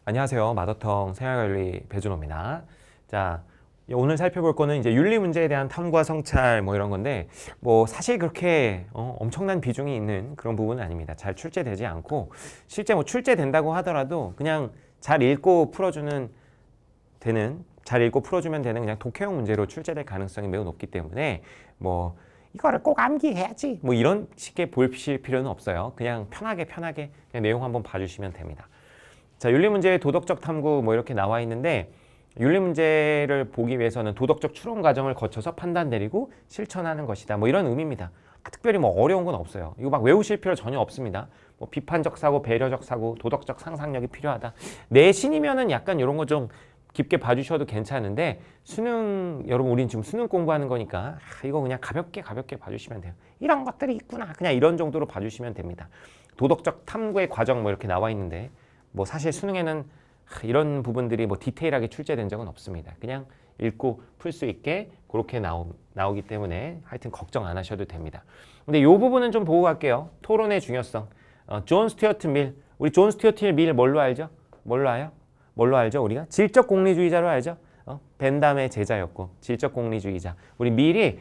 안녕하세요. 마더텅 생활관리 배준호입니다. 자, 오늘 살펴볼 거는 이제 윤리 문제에 대한 탐구와 성찰 뭐 이런 건데 뭐 사실 그렇게 엄청난 비중이 있는 그런 부분은 아닙니다. 잘 출제되지 않고 실제 뭐 출제된다고 하더라도 그냥 잘 읽고 풀어주면 되는 그냥 독해형 문제로 출제될 가능성이 매우 높기 때문에 뭐 이거를 꼭 암기해야지 뭐 이런 식의 보실 필요는 없어요. 그냥 편하게 그냥 내용 한번 봐주시면 됩니다. 자, 윤리 문제의 도덕적 탐구 뭐 이렇게 나와 있는데 윤리 문제를 보기 위해서는 도덕적 추론 과정을 거쳐서 판단 내리고 실천하는 것이다. 뭐 이런 의미입니다. 특별히 뭐 어려운 건 없어요. 이거 막 외우실 필요 전혀 없습니다. 뭐 비판적 사고, 배려적 사고, 도덕적 상상력이 필요하다. 내신이면은 약간 이런 거 좀 깊게 봐주셔도 괜찮은데 수능 여러분 우린 지금 수능 공부하는 거니까 이거 그냥 가볍게 봐주시면 돼요. 이런 것들이 있구나. 그냥 이런 정도로 봐주시면 됩니다. 도덕적 탐구의 과정 뭐 이렇게 나와 있는데 뭐 사실 수능에는 이런 부분들이 뭐 디테일하게 출제된 적은 없습니다. 그냥 읽고 풀 수 있게 그렇게 나오기 때문에 하여튼 걱정 안 하셔도 됩니다. 근데 이 부분은 좀 보고 갈게요. 토론의 중요성. 존 스튜어트 밀. 우리 존 스튜어트 밀 뭘로 알죠? 뭘로 알죠? 우리가 질적 공리주의자로 알죠? 벤담의 제자였고 질적 공리주의자. 우리 밀이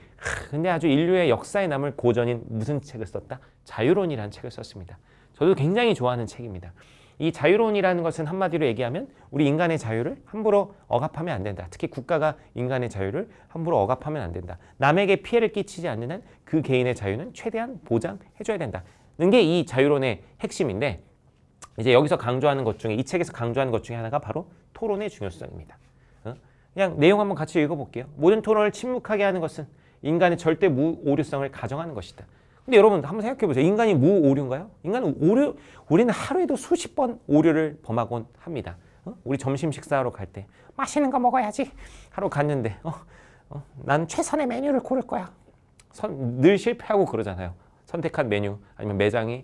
근데 아주 인류의 역사에 남을 고전인 무슨 책을 썼다? 자유론이라는 책을 썼습니다. 저도 굉장히 좋아하는 책입니다. 이 자유론이라는 것은 한마디로 얘기하면 우리 인간의 자유를 함부로 억압하면 안 된다. 특히 국가가 인간의 자유를 함부로 억압하면 안 된다. 남에게 피해를 끼치지 않는 한 그 개인의 자유는 최대한 보장해줘야 된다는 게 이 자유론의 핵심인데 이제 여기서 강조하는 것 중에 이 책에서 강조하는 것 중에 하나가 바로 토론의 중요성입니다. 그냥 내용 한번 같이 읽어볼게요. 모든 토론을 침묵하게 하는 것은 인간의 절대 무오류성을 가정하는 것이다. 근데 여러분 한번 생각해 보세요. 인간이 무오류인가요? 인간은 우리는 하루에도 수십 번 오류를 범하곤 합니다. 우리 점심 식사하러 갈 때 맛있는 거 먹어야지 하러 갔는데 난 최선의 메뉴를 고를 거야. 늘 실패하고 그러잖아요. 선택한 메뉴 아니면 매장이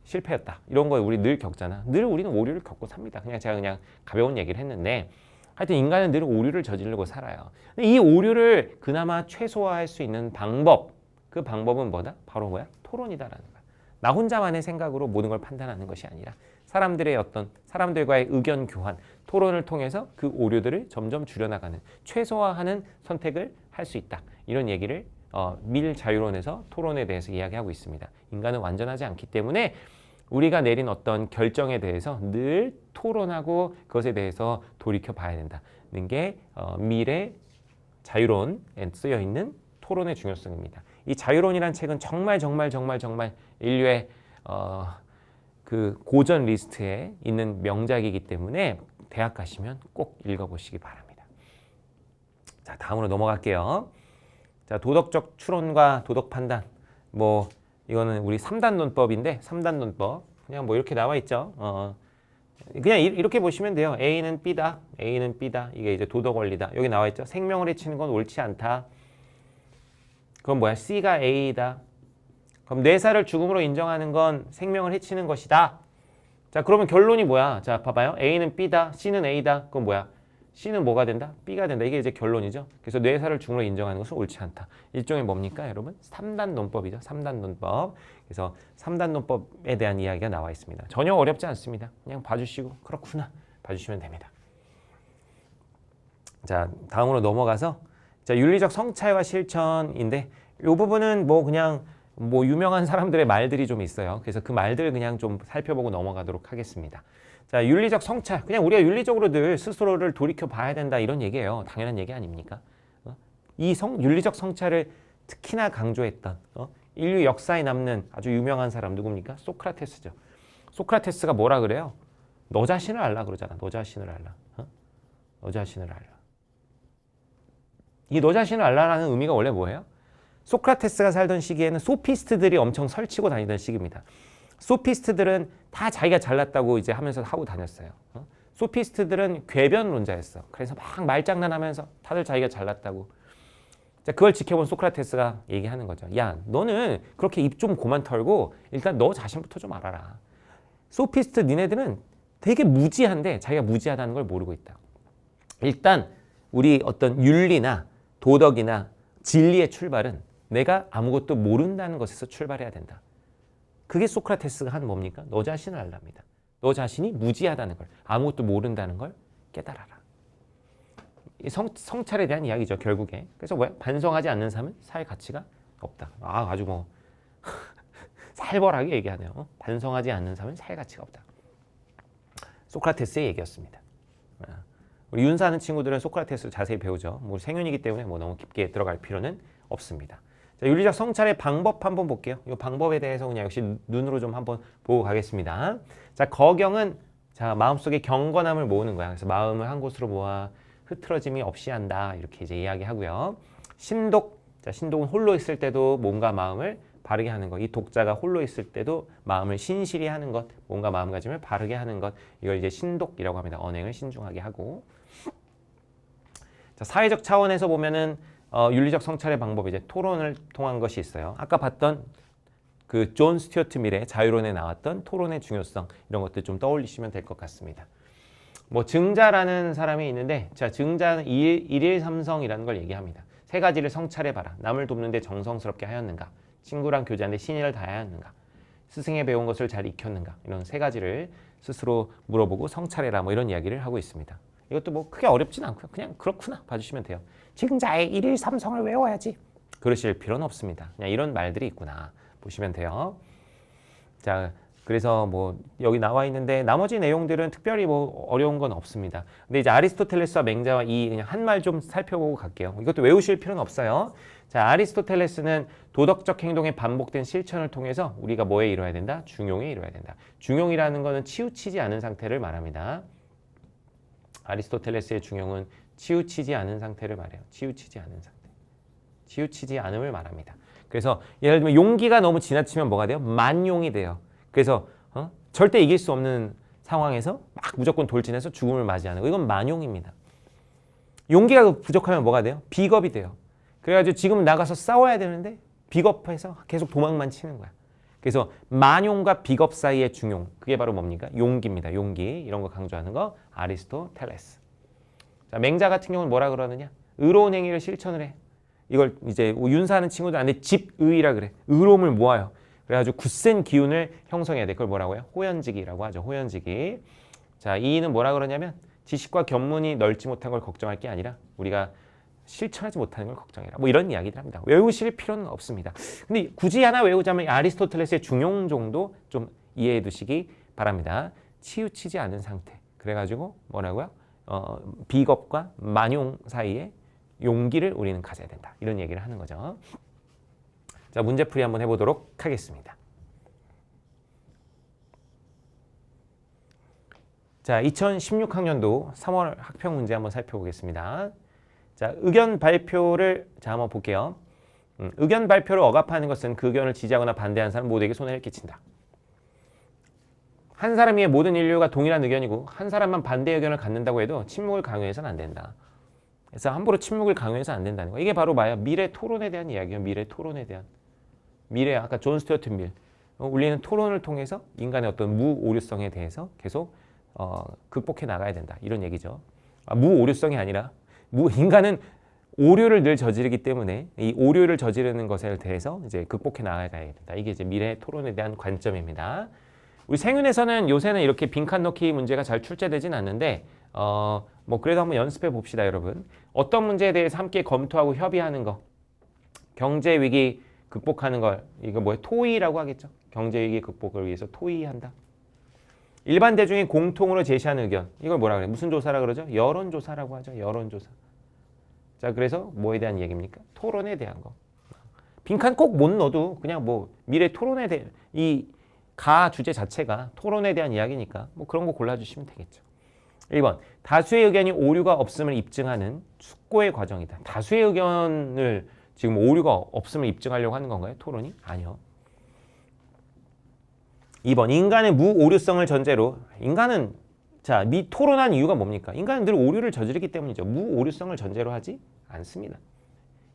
실패였다. 이런 거 우리 늘 겪잖아. 늘 우리는 오류를 겪고 삽니다. 제가 그냥 가벼운 얘기를 했는데 하여튼 인간은 늘 오류를 저지르고 살아요. 근데 이 오류를 그나마 최소화할 수 있는 방법, 그 방법은 뭐다? 바로 뭐야? 토론이다라는 거야. 나 혼자만의 생각으로 모든 걸 판단하는 것이 아니라 사람들과의 의견 교환, 토론을 통해서 그 오류들을 점점 줄여나가는, 최소화하는 선택을 할 수 있다. 이런 얘기를 밀 자유론에서 토론에 대해서 이야기하고 있습니다. 인간은 완전하지 않기 때문에 우리가 내린 어떤 결정에 대해서 늘 토론하고 그것에 대해서 돌이켜 봐야 된다는 게 밀의 자유론에 쓰여 있는 토론의 중요성입니다. 이 자유론이라는 책은 정말 인류의 그 고전 리스트에 있는 명작이기 때문에 대학 가시면 꼭 읽어보시기 바랍니다. 자, 다음으로 넘어갈게요. 자, 도덕적 추론과 도덕 판단. 뭐 이거는 우리 3단 논법인데 3단 논법 그냥 뭐 이렇게 나와 있죠. 그냥 이렇게 보시면 돼요. A는 B다. 이게 이제 도덕 원리다. 여기 나와 있죠. 생명을 해치는 건 옳지 않다. 그건 뭐야? C가 A다. 그럼 뇌사를 죽음으로 인정하는 건 생명을 해치는 것이다. 자, 그러면 결론이 뭐야? 자, 봐봐요. A는 B다. C는 A다. 그건 뭐야? C는 뭐가 된다? B가 된다. 이게 이제 결론이죠. 그래서 뇌사를 죽음으로 인정하는 것은 옳지 않다. 일종의 뭡니까, 여러분? 3단 논법이죠. 3단 논법. 그래서 3단 논법에 대한 이야기가 나와 있습니다. 전혀 어렵지 않습니다. 그냥 봐주시고 그렇구나 봐주시면 됩니다. 자, 다음으로 넘어가서 자, 윤리적 성찰과 실천인데 이 부분은 뭐 그냥 뭐 유명한 사람들의 말들이 좀 있어요. 그래서 그 말들 그냥 좀 살펴보고 넘어가도록 하겠습니다. 자, 윤리적 성찰. 그냥 우리가 윤리적으로 늘 스스로를 돌이켜 봐야 된다 이런 얘기예요. 당연한 얘기 아닙니까? 윤리적 성찰을 특히나 강조했던 인류 역사에 남는 아주 유명한 사람 누굽니까? 소크라테스죠. 소크라테스가 뭐라 그래요? 너 자신을 알라 그러잖아. 너 자신을 알라. 너 자신을 알라. 이 너 자신을 알라라는 의미가 원래 뭐예요? 소크라테스가 살던 시기에는 소피스트들이 엄청 설치고 다니던 시기입니다. 소피스트들은 다 자기가 잘났다고 이제 하면서 하고 다녔어요. 소피스트들은 궤변론자였어. 그래서 막 말장난하면서 다들 자기가 잘났다고. 자, 그걸 지켜본 소크라테스가 얘기하는 거죠. 야, 너는 그렇게 입 좀 고만 털고 일단 너 자신부터 좀 알아라. 소피스트 니네들은 되게 무지한데 자기가 무지하다는 걸 모르고 있다. 일단 우리 어떤 윤리나 도덕이나 진리의 출발은 내가 아무것도 모른다는 것에서 출발해야 된다. 그게 소크라테스가 한 뭡니까? 너 자신을 알랍니다. 너 자신이 무지하다는 걸, 아무것도 모른다는 걸 깨달아라. 이 성찰에 대한 이야기죠, 결국에. 그래서 왜 반성하지 않는 삶은 살 가치가 없다. 아주 뭐 살벌하게 얘기하네요. 반성하지 않는 삶은 살 가치가 없다. 소크라테스의 얘기였습니다. 우리 윤사하는 친구들은 소크라테스 자세히 배우죠. 뭐 생윤이기 때문에 뭐 너무 깊게 들어갈 필요는 없습니다. 자, 윤리적 성찰의 방법 한번 볼게요. 이 방법에 대해서 그냥 역시 눈으로 좀 한번 보고 가겠습니다. 자, 거경은 자, 마음속에 경건함을 모으는 거야. 그래서 마음을 한 곳으로 모아 흐트러짐이 없이 한다. 이렇게 이제 이야기하고요. 신독, 자, 신독은 홀로 있을 때도 몸과 마음을 바르게 하는 것. 이 독자가 홀로 있을 때도 마음을 신실히 하는 것, 몸과 마음가짐을 바르게 하는 것. 이걸 이제 신독이라고 합니다. 언행을 신중하게 하고. 자, 사회적 차원에서 보면은 윤리적 성찰의 방법이 이제 토론을 통한 것이 있어요. 아까 봤던 그 존 스튜어트 밀의 자유론에 나왔던 토론의 중요성, 이런 것들 좀 떠올리시면 될 것 같습니다. 뭐 증자라는 사람이 있는데, 자, 증자는 일일삼성이라는 걸 얘기합니다. 세 가지를 성찰해봐라. 남을 돕는데 정성스럽게 하였는가? 친구랑 교제하는데 신의를 다하였는가? 스승의 배운 것을 잘 익혔는가? 이런 세 가지를 스스로 물어보고 성찰해라. 뭐 이런 이야기를 하고 있습니다. 이것도 뭐 크게 어렵진 않고요. 그냥 그렇구나 봐주시면 돼요. 증자의 일일삼성을 외워야지. 그러실 필요는 없습니다. 그냥 이런 말들이 있구나 보시면 돼요. 자, 그래서 뭐 여기 나와 있는데 나머지 내용들은 특별히 뭐 어려운 건 없습니다. 근데 이제 아리스토텔레스와 맹자와 이 그냥 한 말 좀 살펴보고 갈게요. 이것도 외우실 필요는 없어요. 자, 아리스토텔레스는 도덕적 행동의 반복된 실천을 통해서 우리가 뭐에 이뤄야 된다? 중용에 이뤄야 된다. 중용이라는 거는 치우치지 않은 상태를 말합니다. 아리스토텔레스의 중용은 치우치지 않은 상태를 말해요. 치우치지 않은 상태. 치우치지 않음을 말합니다. 그래서 예를 들면 용기가 너무 지나치면 뭐가 돼요? 만용이 돼요. 그래서 절대 이길 수 없는 상황에서 막 무조건 돌진해서 죽음을 맞이하는 거. 이건 만용입니다. 용기가 부족하면 뭐가 돼요? 비겁이 돼요. 그래가지고 지금 나가서 싸워야 되는데 비겁해서 계속 도망만 치는 거야. 그래서 만용과 비겁 사이의 중용, 그게 바로 뭡니까? 용기입니다. 용기, 이런 거 강조하는 거 아리스토텔레스. 자, 맹자 같은 경우는 뭐라 그러느냐? 의로운 행위를 실천을 해. 이걸 이제 윤사하는 친구들한테 집의라 그래. 의로움을 모아요. 그래가지고 굳센 기운을 형성해야 돼. 그걸 뭐라고 해요? 호연지기라고 하죠. 호연지기. 자, 이는 뭐라 그러냐면 지식과 견문이 넓지 못한 걸 걱정할 게 아니라 우리가 실천하지 못하는 걸 걱정해라. 뭐 이런 이야기들 합니다. 외우실 필요는 없습니다. 근데 굳이 하나 외우자면 아리스토텔레스의 중용 정도 좀 이해해 두시기 바랍니다. 치우치지 않은 상태. 그래가지고 뭐라고요? 비겁과 만용 사이에 용기를 우리는 가져야 된다. 이런 얘기를 하는 거죠. 자, 문제풀이 한번 해보도록 하겠습니다. 자, 2016학년도 3월 학평 문제 한번 살펴보겠습니다. 자, 의견 발표를 자 한번 볼게요. 의견 발표를 억압하는 것은 그 의견을 지지하거나 반대하는 사람 모두에게 손해를 끼친다. 한 사람 위에 모든 인류가 동일한 의견이고 한 사람만 반대 의견을 갖는다고 해도 침묵을 강요해서는 안 된다. 그래서 함부로 침묵을 강요해서는 안 된다는 거. 이게 바로 뭐야? 미래 토론에 대한 이야기예요. 미래 토론에 대한. 미래 아까 존 스튜어트 밀. 우리는 토론을 통해서 인간의 어떤 무오류성에 대해서 계속 극복해 나가야 된다. 이런 얘기죠. 무오류성이 아니라 인간은 오류를 늘 저지르기 때문에 이 오류를 저지르는 것에 대해서 이제 극복해 나가야 된다. 이게 이제 미래 토론에 대한 관점입니다. 우리 생윤에서는 요새는 이렇게 빈칸 넣기 문제가 잘 출제되진 않는데 뭐 그래도 한번 연습해 봅시다, 여러분. 어떤 문제에 대해서 함께 검토하고 협의하는 거. 경제 위기 극복하는 걸 이거 뭐예요? 토의라고 하겠죠. 경제 위기 극복을 위해서 토의한다. 일반 대중이 공통으로 제시하는 의견. 이걸 뭐라 그래? 무슨 조사라 그러죠? 여론조사라고 하죠. 여론조사. 자, 그래서 뭐에 대한 얘기입니까? 토론에 대한 거. 빈칸 꼭 못 넣어도 그냥 뭐 미래 토론에 대한 이 가 주제 자체가 토론에 대한 이야기니까 뭐 그런 거 골라주시면 되겠죠. 1번. 다수의 의견이 오류가 없음을 입증하는 숙고의 과정이다. 다수의 의견을 지금 오류가 없음을 입증하려고 하는 건가요? 토론이? 아니요. 2번. 인간의 무오류성을 전제로 인간은 자, 토론한 이유가 뭡니까? 인간은 늘 오류를 저지르기 때문이죠. 무오류성을 전제로 하지 않습니다.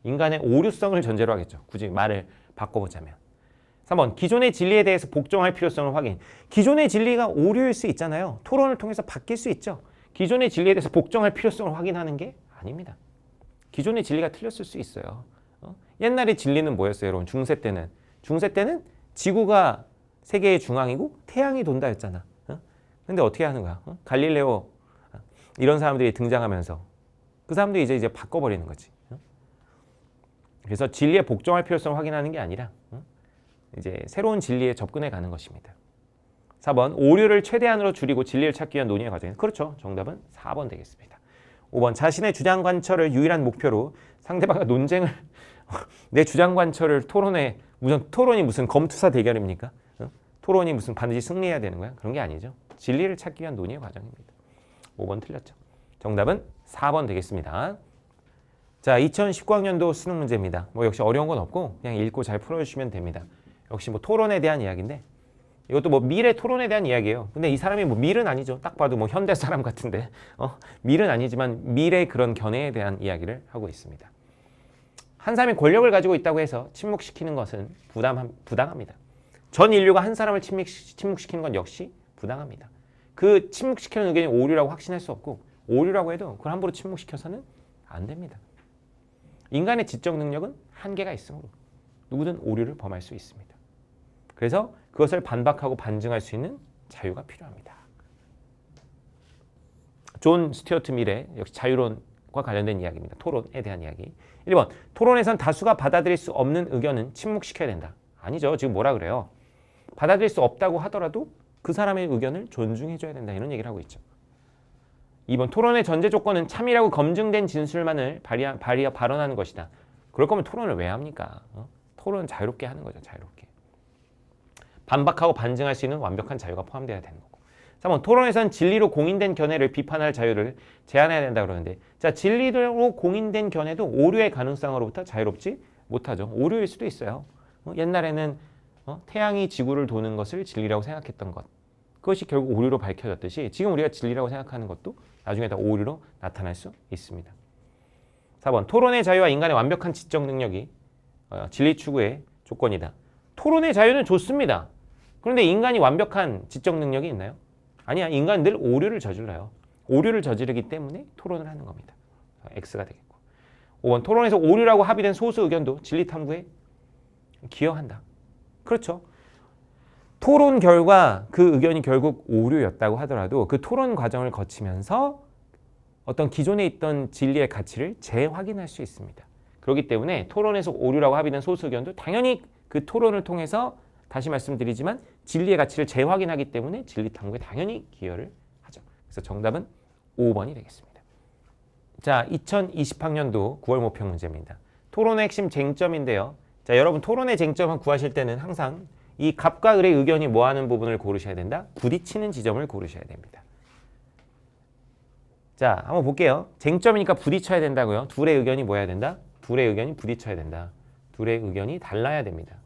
인간의 오류성을 전제로 하겠죠. 굳이 말을 바꿔보자면. 3번. 기존의 진리에 대해서 복종할 필요성을 확인. 기존의 진리가 오류일 수 있잖아요. 토론을 통해서 바뀔 수 있죠. 기존의 진리에 대해서 복종할 필요성을 확인하는 게 아닙니다. 기존의 진리가 틀렸을 수 있어요. 옛날의 진리는 뭐였어요, 여러분? 중세 때는 지구가 세계의 중앙이고 태양이 돈다 했잖아. 근데 어떻게 하는 거야? 갈릴레오 이런 사람들이 등장하면서 그 사람들이 이제 바꿔버리는 거지. 그래서 진리에 복종할 필요성을 확인하는 게 아니라 이제 새로운 진리에 접근해 가는 것입니다. 4번 오류를 최대한으로 줄이고 진리를 찾기 위한 논의의 과정. 그렇죠. 정답은 4번 되겠습니다. 5번 자신의 주장 관철을 유일한 목표로 상대방과 논쟁을 내 주장 관철을 토론에 무슨 토론이 무슨 검투사 대결입니까? 토론이 무슨 반드시 승리해야 되는 거야? 그런 게 아니죠. 진리를 찾기 위한 논의의 과정입니다. 5번 틀렸죠. 정답은 4번 되겠습니다. 자, 2019학년도 수능 문제입니다. 뭐 역시 어려운 건 없고 그냥 읽고 잘 풀어주시면 됩니다. 역시 뭐 토론에 대한 이야기인데 이것도 뭐 미래 토론에 대한 이야기예요. 근데 이 사람이 뭐 밀은 아니죠. 딱 봐도 뭐 현대 사람 같은데 밀은 아니지만 미래 그런 견해에 대한 이야기를 하고 있습니다. 한 사람이 권력을 가지고 있다고 해서 침묵시키는 것은 부당합니다. 전 인류가 한 사람을 침묵시키는 건 역시 부당합니다. 그 침묵시키는 의견이 오류라고 확신할 수 없고 오류라고 해도 그걸 함부로 침묵시켜서는 안 됩니다. 인간의 지적 능력은 한계가 있으므로 누구든 오류를 범할 수 있습니다. 그래서 그것을 반박하고 반증할 수 있는 자유가 필요합니다. 존 스튜어트 밀의 역시 자유론과 관련된 이야기입니다. 토론에 대한 이야기. 1번 토론에선 다수가 받아들일 수 없는 의견은 침묵시켜야 된다. 아니죠. 지금 뭐라 그래요? 받아들일 수 없다고 하더라도 그 사람의 의견을 존중해줘야 된다. 이런 얘기를 하고 있죠. 2번 토론의 전제 조건은 참이라고 검증된 진술만을 발언하는 것이다. 그럴 거면 토론을 왜 합니까? 토론은 자유롭게 하는 거죠. 자유롭게. 반박하고 반증할 수 있는 완벽한 자유가 포함되어야 되는 거고. 3번 토론에서는 진리로 공인된 견해를 비판할 자유를 제한해야 된다 그러는데 자 진리로 공인된 견해도 오류의 가능성으로부터 자유롭지 못하죠. 오류일 수도 있어요. 옛날에는 태양이 지구를 도는 것을 진리라고 생각했던 것. 그것이 결국 오류로 밝혀졌듯이 지금 우리가 진리라고 생각하는 것도 나중에 다 오류로 나타날 수 있습니다. 4번 토론의 자유와 인간의 완벽한 지적 능력이 진리 추구의 조건이다. 토론의 자유는 좋습니다. 그런데 인간이 완벽한 지적 능력이 있나요? 아니야. 인간은 늘 오류를 저질러요. 오류를 저지르기 때문에 토론을 하는 겁니다. X가 되겠고. 5번 토론에서 오류라고 합의된 소수 의견도 진리 탐구에 기여한다. 그렇죠. 토론 결과 그 의견이 결국 오류였다고 하더라도 그 토론 과정을 거치면서 어떤 기존에 있던 진리의 가치를 재확인할 수 있습니다. 그렇기 때문에 토론에서 오류라고 합의된 소수 의견도 당연히 그 토론을 통해서 다시 말씀드리지만 진리의 가치를 재확인하기 때문에 진리 탐구에 당연히 기여를 하죠. 그래서 정답은 5번이 되겠습니다. 자, 2020학년도 9월 모평 문제입니다. 토론의 핵심 쟁점인데요. 자, 여러분 토론의 쟁점을 구하실 때는 항상 이 갑과 을의 의견이 뭐하는 부분을 고르셔야 된다? 부딪히는 지점을 고르셔야 됩니다. 자, 한번 볼게요. 쟁점이니까 부딪혀야 된다고요. 둘의 의견이 뭐여야 된다? 둘의 의견이 부딪혀야 된다. 둘의 의견이 달라야 됩니다.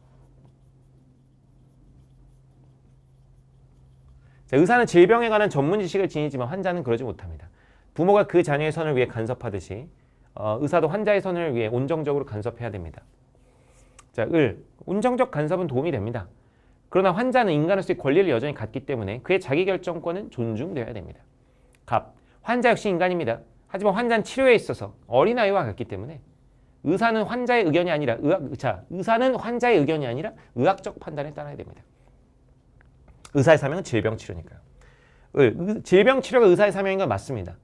자, 의사는 질병에 관한 전문 지식을 지니지만 환자는 그러지 못합니다. 부모가 그 자녀의 선을 위해 간섭하듯이 의사도 환자의 선을 위해 온정적으로 간섭해야 됩니다. 자, 온정적 간섭은 도움이 됩니다. 그러나 환자는 인간으로서의 권리를 여전히 갖기 때문에 그의 자기결정권은 존중되어야 됩니다. 갑, 환자 역시 인간입니다. 하지만 환자는 치료에 있어서 어린아이와 같기 때문에 의사는 환자의 의견이 아니라 의사는 환자의 의견이 아니라 의학적 판단에 따라야 됩니다. 의사의 사명은 질병 치료니까요. 질병 치료가 의사의 사명인 건 맞습니다.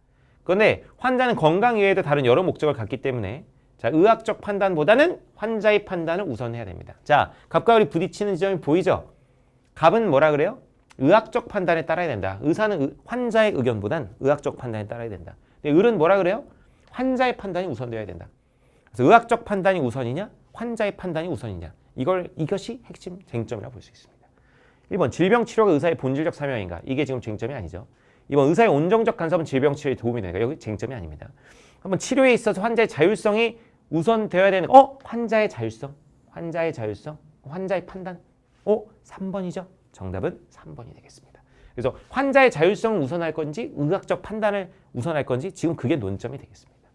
그런데 환자는 건강 이외에도 다른 여러 목적을 갖기 때문에 자, 의학적 판단보다는 환자의 판단을 우선해야 됩니다. 자, 갑과 을이 부딪히는 지점이 보이죠? 갑은 뭐라 그래요? 의학적 판단에 따라야 된다. 의사는 환자의 의견보단 의학적 판단에 따라야 된다. 근데 을은 뭐라 그래요? 환자의 판단이 우선되어야 된다. 그래서 의학적 판단이 우선이냐? 환자의 판단이 우선이냐? 이것이 핵심 쟁점이라고 볼 수 있습니다. 1번 질병 치료가 의사의 본질적 사명인가? 이게 지금 쟁점이 아니죠. 2번 의사의 온정적 간섭은 질병 치료에 도움이 되는가? 여기 쟁점이 아닙니다. 한번 치료에 있어서 환자의 자율성이 우선되어야 되는 환자의 자율성, 환자의 판단. 3번이죠. 정답은 3번이 되겠습니다. 그래서 환자의 자율성을 우선할 건지 의학적 판단을 우선할 건지 지금 그게 논점이 되겠습니다.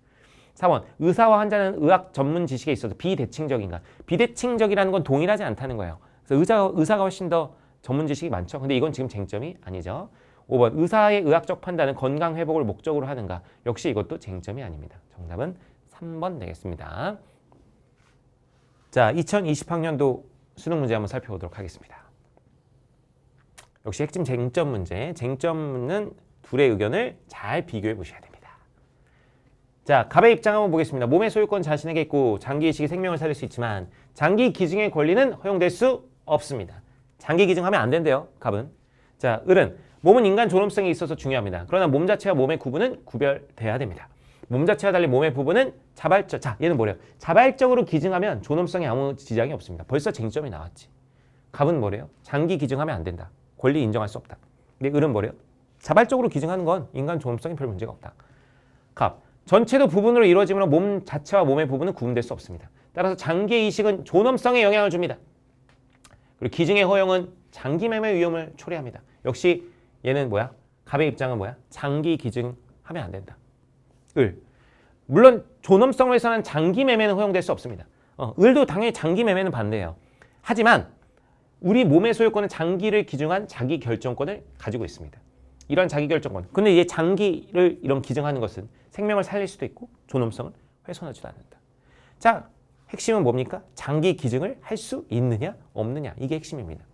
4번 의사와 환자는 의학 전문 지식에 있어서 비대칭적인가? 비대칭적이라는 건 동일하지 않다는 거예요. 그래서 의사가 훨씬 더 전문 지식이 많죠. 근데 이건 지금 쟁점이 아니죠. 5번 의사의 의학적 판단은 건강 회복을 목적으로 하는가? 역시 이것도 쟁점이 아닙니다. 정답은 3번 되겠습니다. 자, 2020학년도 수능 문제 한번 살펴보도록 하겠습니다. 역시 핵심 쟁점 문제. 쟁점은 둘의 의견을 잘 비교해 보셔야 됩니다. 자, 갑의 입장 한번 보겠습니다. 몸의 소유권 자신에게 있고 장기 이식이 생명을 살릴 수 있지만 장기 기증의 권리는 허용될 수 없습니다. 장기 기증하면 안 된대요. 갑은. 자, 을은 몸은 인간 존엄성이 있어서 중요합니다. 그러나 몸 자체와 몸의 구분은 구별돼야 됩니다. 몸 자체와 달리 몸의 부분은 자발적. 자, 얘는 뭐래요? 자발적으로 기증하면 존엄성에 아무 지장이 없습니다. 벌써 쟁점이 나왔지. 갑은 뭐래요? 장기 기증하면 안 된다. 권리 인정할 수 없다. 근데 을은 뭐래요? 자발적으로 기증하는 건 인간 존엄성이 별 문제가 없다. 갑. 전체도 부분으로 이루어지므로 몸 자체와 몸의 부분은 구분될 수 없습니다. 따라서 장기 이식은 존엄성에 영향을 줍니다. 그리고 기증의 허용은 장기 매매 위험을 초래합니다. 역시 얘는 뭐야? 갑의 입장은 뭐야? 장기 기증하면 안 된다. 을. 물론 존엄성을 위해서는 장기 매매는 허용될 수 없습니다. 을도 당연히 장기 매매는 반대해요. 하지만 우리 몸의 소유권은 장기를 기증한 자기 결정권을 가지고 있습니다. 이런 자기 결정권. 근데 이제 장기를 이런 기증하는 것은 생명을 살릴 수도 있고 존엄성을 훼손하지도 않는다. 자, 핵심은 뭡니까? 장기 기증을 할 수 있느냐 없느냐. 이게 핵심입니다.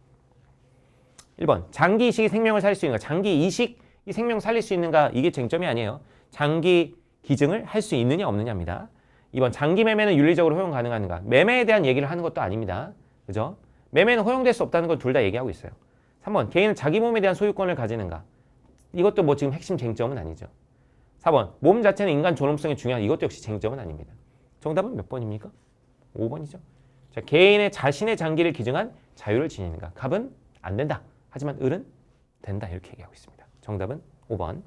1번. 장기 이식이 생명을 살릴 수 있는가? 장기 이식이 생명 살릴 수 있는가? 이게 쟁점이 아니에요. 장기 기증을 할 수 있느냐 없느냐입니다. 2번. 장기 매매는 윤리적으로 허용 가능한가? 매매에 대한 얘기를 하는 것도 아닙니다. 그죠? 매매는 허용될 수 없다는 걸 둘 다 얘기하고 있어요. 3번. 개인은 자기 몸에 대한 소유권을 가지는가? 이것도 뭐 지금 핵심 쟁점은 아니죠. 4번. 몸 자체는 인간 존엄성이 중요한 이것도 역시 쟁점은 아닙니다. 정답은 몇 번입니까? 5번이죠. 자, 개인의 자신의 장기를 기증한 자유를 지니는가? 갑은 안 된다. 하지만 을은 된다. 이렇게 얘기하고 있습니다. 정답은 5번.